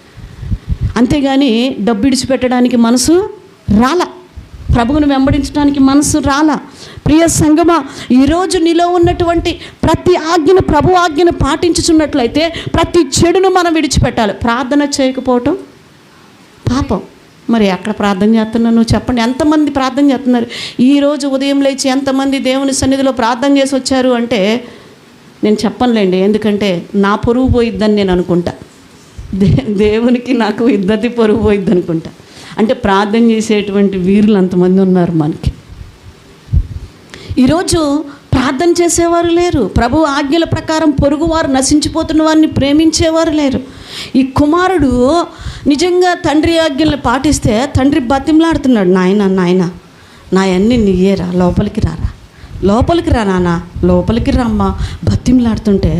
అంతేగాని డబ్బు విడిచిపెట్టడానికి మనసు రాల, ప్రభువును వెంబడించడానికి మనసు రాల. ప్రియ సంగమా, ఈరోజు నీలో ఉన్నటువంటి ప్రతి ఆజ్ఞను, ప్రభు ఆజ్ఞను పాటించుచున్నట్లయితే ప్రతి చెడును మనం విడిచిపెట్టాలి. ప్రార్థన చేయకపోవటం పాపం. మరి ఎక్కడ ప్రార్థన చేస్తున్నావు నువ్వు చెప్పండి? ఎంతమంది ప్రార్థన చేస్తున్నారు? ఈరోజు ఉదయం లేచి ఎంతమంది దేవుని సన్నిధిలో ప్రార్థన చేసి వచ్చారు అంటే నేను చెప్పనులేండి, ఎందుకంటే నా పొరుగు పోయిద్దని నేను అనుకుంటా. దేవునికి నాకు ఇద్దరి పొరుగు పోయిద్ది అనుకుంటా. అంటే ప్రార్థన చేసేటువంటి వీరులు అంతమంది ఉన్నారు మనకి. ఈరోజు ప్రార్థన చేసేవారు లేరు. ప్రభు ఆజ్ఞల ప్రకారం పొరుగువారు నశించిపోతున్న వారిని ప్రేమించేవారు లేరు. ఈ కుమారుడు నిజంగా తండ్రి ఆజ్ఞలు పాటిస్తే తండ్రి బతిమలాడుతున్నాడు, నాయన నా అన్నీ నీయేరా, లోపలికి రా నాన్న, లోపలికి రామ్మా. బతిమలాడుతుంటే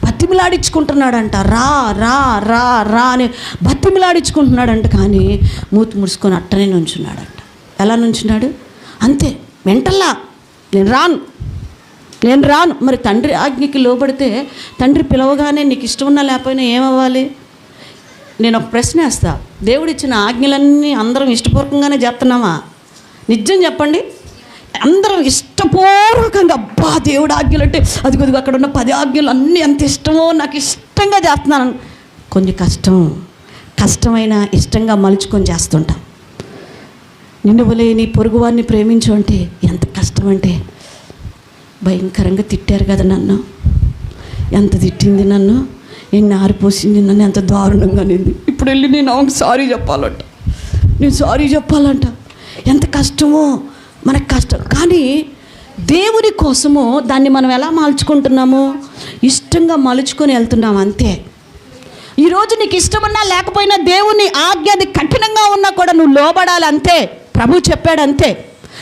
బతిమలాడించుకుంటున్నాడంట. రా రా రా రా అని బతిమలాడించుకుంటున్నాడంట. కానీ మూతి ముడుచుకొని అట్టనే నుంచున్నాడంట. ఎలా నుంచున్నాడు? అంతే, వెంటల్లా నేను రాను. మరి తండ్రి ఆజ్ఞకి లోబడితే తండ్రి పిలవగానే నీకు ఇష్టం ఉన్నా లేకపోయినా ఏమవ్వాలి? నేను ఒక ప్రశ్న వేస్తా, దేవుడిచ్చిన ఆజ్ఞలన్నీ అందరం ఇష్టపూర్వకంగానే చేస్తున్నామా? నిజం చెప్పండి. అందరం ఇష్టపూర్వకంగా, అబ్బా దేవుడు ఆజ్ఞలు అంటే అది కొద్దిగా అక్కడ ఉన్న 10 ఆజ్ఞలు అన్నీ ఎంత ఇష్టమో, నాకు ఇష్టంగా చేస్తున్నాను. కొంచెం కష్టమైన ఇష్టంగా మలుచుకొని చేస్తుంటాం. నిన్నువలే నీ పొరుగువారిని ప్రేమించు అంటే ఎంత కష్టం అంటే, భయంకరంగా తిట్టారు కదా నన్ను, ఎంత తిట్టింది నన్ను, ఎన్ని ఆరిపోసింది నన్ను, ఎంత దారుణంగా నింది. ఇప్పుడు వెళ్ళి నేను ఆమెకు సారీ చెప్పాలంట. ఎంత కష్టమో మనకు కష్టం. కానీ దేవుని కోసము దాన్ని మనం ఎలా మలుచుకుంటున్నాము? ఇష్టంగా మలుచుకొని వెళ్తున్నాము అంతే. ఈరోజు నీకు ఇష్టమన్నా లేకపోయినా దేవుని ఆజ్ఞ అది కఠినంగా ఉన్నా కూడా నువ్వు లోబడాలి అంతే. ప్రభు చెప్పాడు అంతే.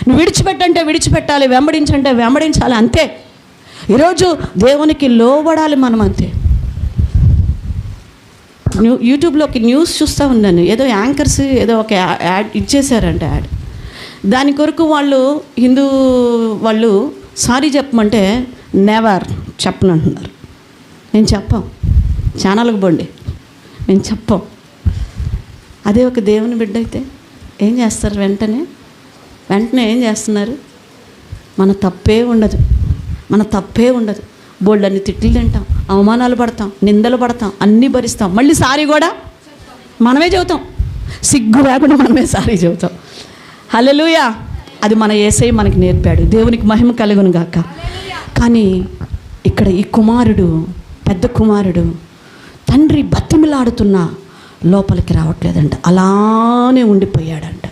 నువ్వు విడిచిపెట్టంటే విడిచిపెట్టాలి, వెంబడించంటే వెంబడించాలి అంతే. ఈరోజు దేవునికి లోబడాలి మనం అంతే. యూట్యూబ్లోకి న్యూస్ చూస్తూ ఉన్నాను, ఏదో యాంకర్స్ ఏదో ఒక యాడ్ ఇచ్చేసారంట. యాడ్ దాని కొరకు హిందూ వాళ్ళు సారీ చెప్పమంటే నెవర్ చెప్పనంటున్నారు. నేను చెప్పాం, ఛానల్కి పోండి, నేను చెప్పాం. అదే ఒక దేవుని బిడ్డ అయితే ఏం చేస్తారు? వెంటనే ఏం చేస్తున్నారు? మన తప్పే ఉండదు. బోల్డన్ని తిట్లు తింటాం, అవమానాలు పడతాం, నిందలు పడతాం, అన్నీ భరిస్తాం. మళ్ళీ సారీ కూడా మనమే చెబుతాం, సిగ్గు లేకుండా మనమే సారీ చెబుతాం. హల్లెలూయా. అది మన యేసయ్య మనకి నేర్పాడు. దేవునికి మహిమ కలుగును గాక. కానీ ఇక్కడ ఈ పెద్ద కుమారుడు తండ్రి బతిమిలాడుతున్నా లోపలికి రావట్లేదంట, అలానే ఉండిపోయాడంట.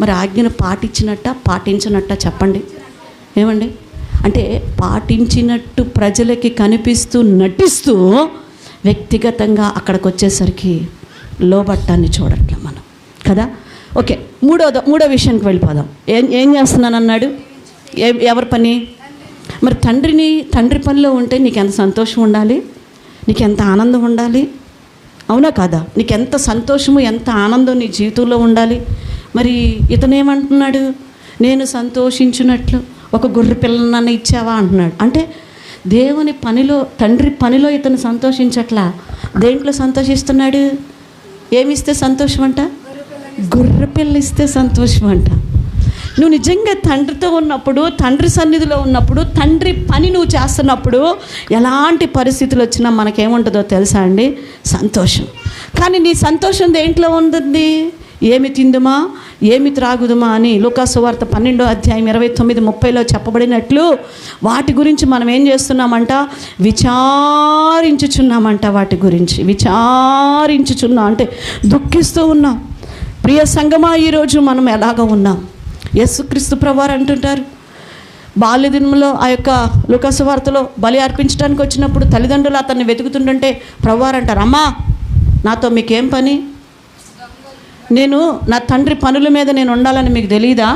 మరి ఆజ్ఞను పాటించినట్ట చెప్పండి? ఏమండి? అంటే పాటించినట్టు ప్రజలకి కనిపిస్తూ నటిస్తూ వ్యక్తిగతంగా అక్కడికి వచ్చేసరికి లోబట్టాన్ని చూడట్లే మనం కదా. ఓకే, మూడో విషయానికి వెళ్ళిపోదాం. ఏం చేస్తున్నాను అన్నాడు? ఎవరి పని? మరి తండ్రి పనిలో ఉంటే నీకు ఎంత సంతోషం ఉండాలి? నీకు ఎంత ఆనందం ఉండాలి, అవునా కాదా? నీకు ఎంత సంతోషము, ఎంత ఆనందం నీ జీవితంలో ఉండాలి. మరి ఇతనేమంటున్నాడు, నేను సంతోషించినట్లు ఒక గొర్రె పిల్లని నన్ను ఇచ్చావా అంటున్నాడు. అంటే దేవుని పనిలో, తండ్రి పనిలో ఇతను సంతోషించట్లా. దేంట్లో సంతోషిస్తున్నాడు? ఏమిస్తే సంతోషం అంట? గొర్రె పిల్ల ఇస్తే సంతోషం అంట. నువ్వు నిజంగా తండ్రితో ఉన్నప్పుడు, తండ్రి సన్నిధిలో ఉన్నప్పుడు, తండ్రి పని నువ్వు చేస్తున్నప్పుడు ఎలాంటి పరిస్థితులు వచ్చినా మనకేముంటుందో తెలుసా అండి? సంతోషం. కానీ నీ సంతోషం దేంట్లో ఉంటుంది? ఏమి తిందుమా, ఏమి త్రాగుదుమా అని లూకా సువార్త 12:29-30 చెప్పబడినట్లు వాటి గురించి మనం ఏం చేస్తున్నామంట? విచారించుచున్నామంట. వాటి గురించి విచారించుచున్నాం అంటే దుఃఖిస్తూ ఉన్నాం. ప్రియ సంగమా, ఈరోజు మనం ఎలాగ ఉన్నాం? యేసుక్రీస్తు ప్రభువారు అంటుంటారు, బాల్యదినంలో ఆ యొక్క లూకా సువార్తలో బలి అర్పించడానికి వచ్చినప్పుడు తల్లిదండ్రులు అతన్ని వెతుకుతుంటుంటే ప్రభువారు అంటారు, అమ్మా నాతో మీకేం పని? నేను నా తండ్రి పనుల మీద నేను ఉండాలని మీకు తెలీదా?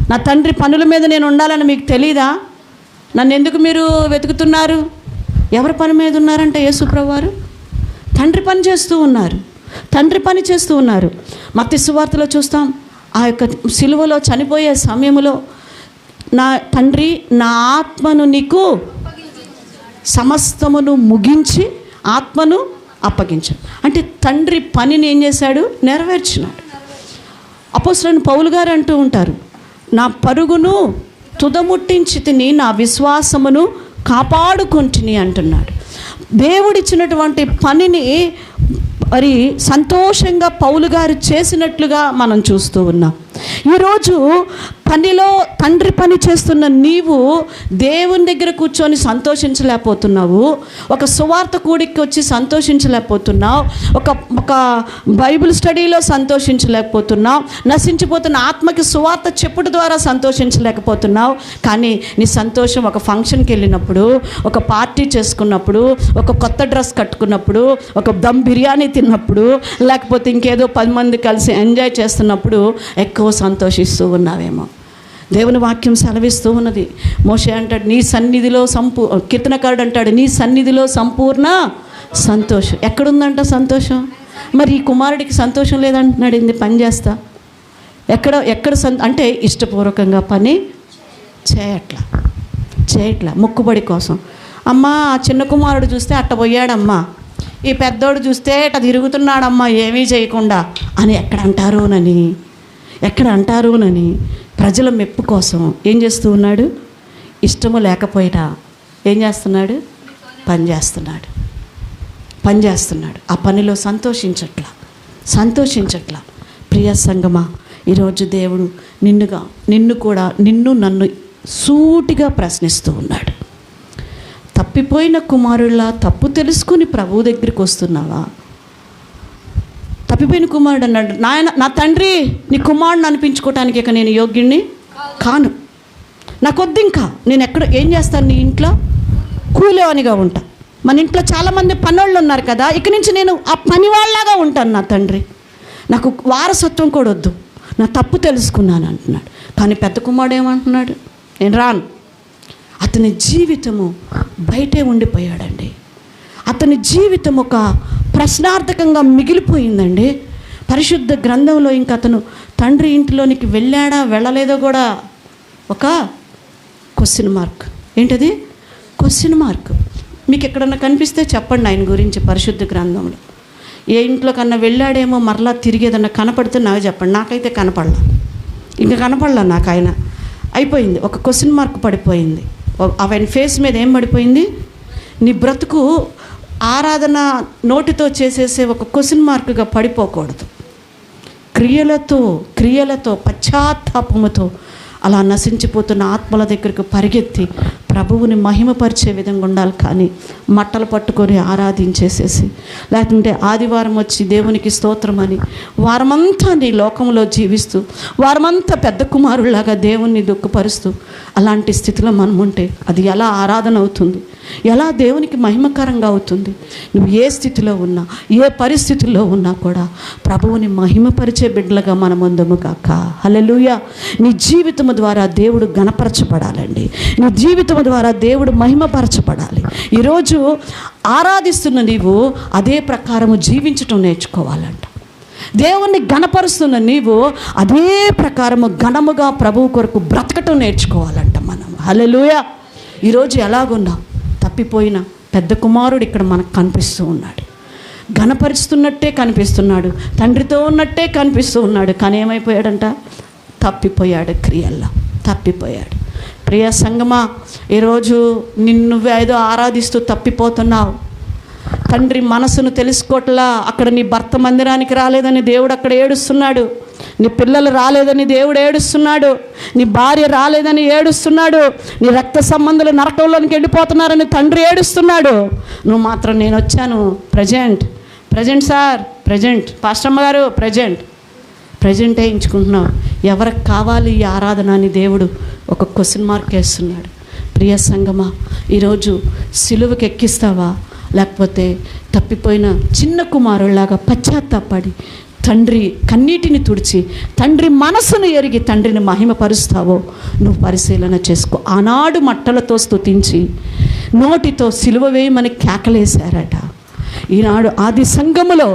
నా తండ్రి పనుల మీద నేను ఉండాలని మీకు తెలీదా? నన్ను ఎందుకు మీరు వెతుకుతున్నారు? ఎవరి పని మీద ఉన్నారంటే యేసు ప్రభువారు తండ్రి పని చేస్తూ ఉన్నారు. తండ్రి పని చేస్తూ ఉన్నారు. మత్తయి సువార్తలో చూస్తాం, ఆ యొక్క సిలువలో చనిపోయే సమయంలో, నా తండ్రి నా ఆత్మను నీకు సమస్తమును ముగించి ఆత్మను అప్పగించాడు. అంటే తండ్రి పనిని ఏం చేశాడు? నెరవేర్చినాడు. అపోస్తలుడైన పౌలు గారు అంటూ ఉంటారు, నా పరుగును తుదముట్టించి తిని నా విశ్వాసమును కాపాడుకొంటిని అంటున్నాడు. దేవుడిచ్చినటువంటి పనిని మరి సంతోషంగా పౌలు గారు చేసినట్లుగా మనం చూస్తూ ఉన్నాం. ఈరోజు పనిలో తండ్రి పని చేస్తున్న నీవు దేవుని దగ్గర కూర్చొని సంతోషించలేకపోతున్నావు. ఒక సువార్త కూడికి వచ్చి సంతోషించలేకపోతున్నావు. ఒక బైబిల్ స్టడీలో సంతోషించలేకపోతున్నావు. నశించిపోతున్న ఆత్మకి సువార్త చెప్పుడు ద్వారా సంతోషించలేకపోతున్నావు. కానీ నీ సంతోషం ఒక ఫంక్షన్కి వెళ్ళినప్పుడు, ఒక పార్టీ చేసుకున్నప్పుడు, ఒక కొత్త డ్రెస్ కట్టుకున్నప్పుడు, ఒక దమ్ బిర్యానీ తిన్నప్పుడు, లేకపోతే ఇంకేదో 10 మంది కలిసి ఎంజాయ్ చేస్తున్నప్పుడు ఎక్కువ సంతోషిస్తూ ఉన్నావేమో. దేవుని వాక్యం సెలవిస్తూ ఉన్నది. మోషే అంటాడు, నీ సన్నిధిలో కీర్తనకారుడు అంటాడు, నీ సన్నిధిలో సంపూర్ణ సంతోషం. ఎక్కడుందంట సంతోషం? మరి ఈ కుమారుడికి సంతోషం లేదంటున్నాడు. ఏంది పని చేస్తా? ఎక్కడ అంటే ఇష్టపూర్వకంగా పని చేయట్లా మొక్కుబడి కోసం. అమ్మా ఆ చిన్న కుమారుడు చూస్తే అట్ట పోయాడమ్మా, ఈ పెద్దోడు చూస్తే అట్ట తిరుగుతున్నాడమ్మా ఏమీ చేయకుండా అని ఎక్కడ అంటారోనని ప్రజల మెప్పు కోసం ఏం చేస్తూ ఉన్నాడు? ఇష్టము లేకపోయినా ఏం చేస్తున్నాడు? పని చేస్తున్నాడు. ఆ పనిలో సంతోషించట్లా. ప్రియ సంగమా, ఈరోజు దేవుడు నన్ను సూటిగా ప్రశ్నిస్తూ ఉన్నాడు. తప్పిపోయిన కుమారుల్లా తప్పు తెలుసుకుని ప్రభువు దగ్గరికి వస్తున్నావా? తప్పిపోయిన కుమారుడు అన్నాడు, నా తండ్రి నీ కుమారుడిని అనిపించుకోవటానికి ఇక నేను యోగ్యుడిని కాను. నాకొద్దు, ఇంకా నేను ఏం చేస్తాను? నీ ఇంట్లో కూలేవనిగా ఉంటా. మన ఇంట్లో చాలామంది పనోళ్ళు ఉన్నారు కదా, ఇక నుంచి నేను ఆ పని వాళ్ళలాగా ఉంటాను. నా తండ్రి నాకు వారసత్వం కూడా వద్దు, నా తప్పు తెలుసుకున్నాను అంటున్నాడు. కానీ పెద్ద కుమారుడు ఏమంటున్నాడు? నేను రాను. అతని జీవితము బయటే ఉండిపోయాడండి. అతని జీవితం ఒక ప్రశ్నార్థకంగా మిగిలిపోయిందండి. పరిశుద్ధ గ్రంథంలో ఇంకా అతను తండ్రి ఇంటిలోనికి వెళ్ళాడా వెళ్ళలేదో కూడా ఒక క్వశ్చన్ మార్క్. ఏంటది? Question mark. మీకు ఎక్కడన్నా కనిపిస్తే చెప్పండి ఆయన గురించి పరిశుద్ధ గ్రంథంలో. ఏ ఇంట్లో కన్నా వెళ్ళాడేమో మరలా తిరిగి ఏదన్నా కనపడితే నావే చెప్పండి. నాకైతే కనపడలా నాకు ఆయన. అయిపోయింది, ఒక క్వశ్చన్ మార్క్ పడిపోయింది. ఆయన ఫేస్ మీద ఏం పడిపోయింది? నీ బ్రతుకు ఆరాధన నోటితో చేసేసే ఒక క్వశ్చన్ మార్క్గా పడిపోకూడదు. క్రియలతో పశ్చాత్తాపముతో అలా నశించిపోతున్న ఆత్మల దగ్గరకు పరిగెత్తి ప్రభువుని మహిమపరిచే విధంగా ఉండాలి. కానీ మట్టలు పట్టుకొని ఆరాధించేసేసి, లేకుంటే ఆదివారం వచ్చి దేవునికి స్తోత్రమని వారమంతా నీ లోకంలో జీవిస్తూ, వారమంతా పెద్ద కుమారులాగా దేవుణ్ణి దుఃఖపరుస్తూ అలాంటి స్థితిలో మనం ఉంటే అది ఎలా ఆరాధన అవుతుంది? ఎలా దేవునికి మహిమకరంగా అవుతుంది? నువ్వు ఏ స్థితిలో ఉన్నా, ఏ పరిస్థితుల్లో ఉన్నా కూడా ప్రభువుని మహిమపరిచే బిడ్డలుగా మనం ఉందము కాక. హల్లెలూయా. నీ జీవితము ద్వారా దేవుడు గణపరచబడాలండి. నీ జీవితము ద్వారా దేవుడు మహిమపరచబడాలి. ఈరోజు ఆరాధిస్తున్న నీవు అదే ప్రకారము జీవించటం నేర్చుకోవాలంట. దేవుణ్ణి గణపరుస్తున్న నీవు అదే ప్రకారము ఘనముగా ప్రభువు కొరకు బ్రతకటం నేర్చుకోవాలంట మనం. హల్లెలూయా. ఈరోజు ఎలాగున్నాం? తప్పిపోయిన పెద్ద కుమారుడు ఇక్కడ మనకు కనిపిస్తూ ఉన్నాడు. ఘనపరుస్తున్నట్టే కనిపిస్తున్నాడు, తండ్రితో ఉన్నట్టే కనిపిస్తూ ఉన్నాడు. కానీ ఏమైపోయాడంట? తప్పిపోయాడు, క్రియల్లో తప్పిపోయాడు. ప్రియ సంగమా, ఈరోజు నిన్ను ఏదో ఆరాధిస్తూ తప్పిపోతున్నావు. తండ్రి మనసును తెలుసుకోవట్లా. అక్కడ నీ భర్త మందిరానికి రాలేదని దేవుడు అక్కడ ఏడుస్తున్నాడు. నీ పిల్లలు రాలేదని దేవుడు ఏడుస్తున్నాడు. నీ భార్య రాలేదని ఏడుస్తున్నాడు. నీ రక్త సంబంధులు నరకంలోనికి వెళ్ళిపోతున్నారని తండ్రి ఏడుస్తున్నాడు. నువ్వు మాత్రం నేను వచ్చాను, ప్రజెంట్ సార్, ప్రజెంట్ పాస్టమ్మ గారు, ప్రజెంట్ వేయించుకుంటున్నావు. ఎవరికి కావాలి ఈ ఆరాధన అని దేవుడు ఒక క్వశ్చన్ మార్క్ వేస్తున్నాడు. ప్రియ సంగమా, ఈరోజు సిలువకి ఎక్కిస్తావా? లేకపోతే తప్పిపోయిన చిన్న కుమారుల్లాగా పశ్చాత్తాపడి తండ్రి కన్నీటిని తుడిచి తండ్రి మనసును ఎరిగి తండ్రిని మహిమపరుస్తావో నువ్వు పరిశీలన చేసుకో. ఆనాడు మట్టలతో స్తుతించి నోటితో సిలువ వేయమని కేకలేశారట. ఈనాడు ఆది సంఘములో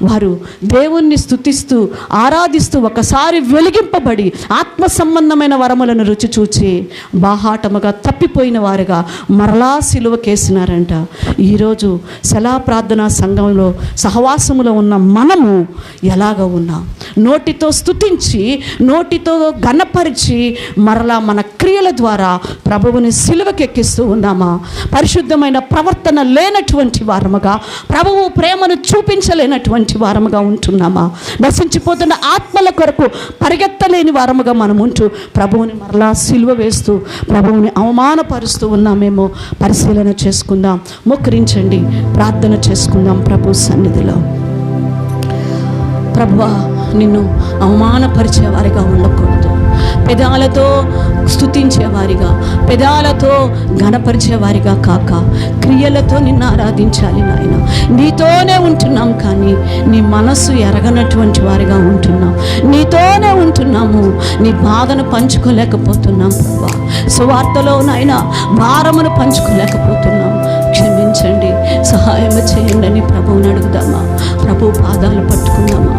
వారు దేవుణ్ణి స్తుతిస్తూ ఆరాధిస్తూ ఒకసారి వెలిగింపబడి ఆత్మ సంబంధమైన వరములను రుచి చూచి బాహాటముగా తప్పిపోయిన వారుగా మరలా సిలువకేసినారంట. ఈరోజు శలా ప్రార్థనా సంఘంలో సహవాసములో ఉన్న మనము ఎలాగ ఉన్నాం? నోటితో స్తుతించి నోటితో ఘనపరిచి మరలా మన క్రియల ద్వారా ప్రభువుని సిలువకెక్కిస్తూ ఉన్నామా? పరిశుద్ధమైన ప్రవర్తన లేనటువంటి వారముగా, ప్రభువు ప్రేమను చూపించలేనటువంటి వారముగా ఉంటున్నామా? నశించిపోతున్న ఆత్మల కొరకు పరిగెత్తలేని వారముగా మనం ఉంటూ ప్రభువుని మరలా సిలువ వేస్తూ ప్రభువుని అవమానపరుస్తూ ఉన్నామేమో పరిశీలన చేసుకుందాం. మోకరించండి, ప్రార్థన చేసుకుందాం ప్రభు సన్నిధిలో. ప్రభువా, నిన్ను అవమానపరిచేవారిగా ఉండకూడదు. పెదాలతో స్తుతించేవారిగా, పెదాలతో ఘనపరిచేవారిగా కాక క్రియలతో నిన్ను ఆరాధించాలి నాయన. నీతోనే ఉంటున్నాం కానీ నీ మనస్సు ఎరగనటువంటి వారిగా ఉంటున్నాం. నీతోనే ఉంటున్నాము, నీ బాధను పంచుకోలేకపోతున్నాం ప్రభువా. సువార్తలో నాయన భారమును పంచుకోలేకపోతున్నాం. క్షమించండి, సహాయం చేయండి అని ప్రభువుని అడుగుదామా? ప్రభు పాదాలు పట్టుకుందామా?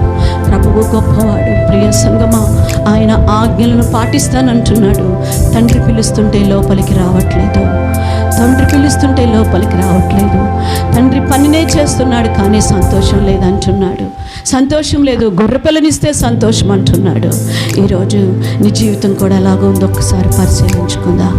ప్రభువు గొప్పవాడు. ప్రియ సంగమా, ఆయన ఆజ్ఞలను పాటిస్తానంటున్నాడు. తండ్రి పిలుస్తుంటే లోపలికి రావట్లేదు. తండ్రి పనినే చేస్తున్నాడు కానీ సంతోషం లేదంటున్నాడు. సంతోషం లేదు, గొర్రెపిల్లనిస్తే సంతోషం అంటున్నాడు. ఈరోజు నీ జీవితం కూడా ఎలాగో ఉందో ఒక్కసారి పరిశీలించుకుందా.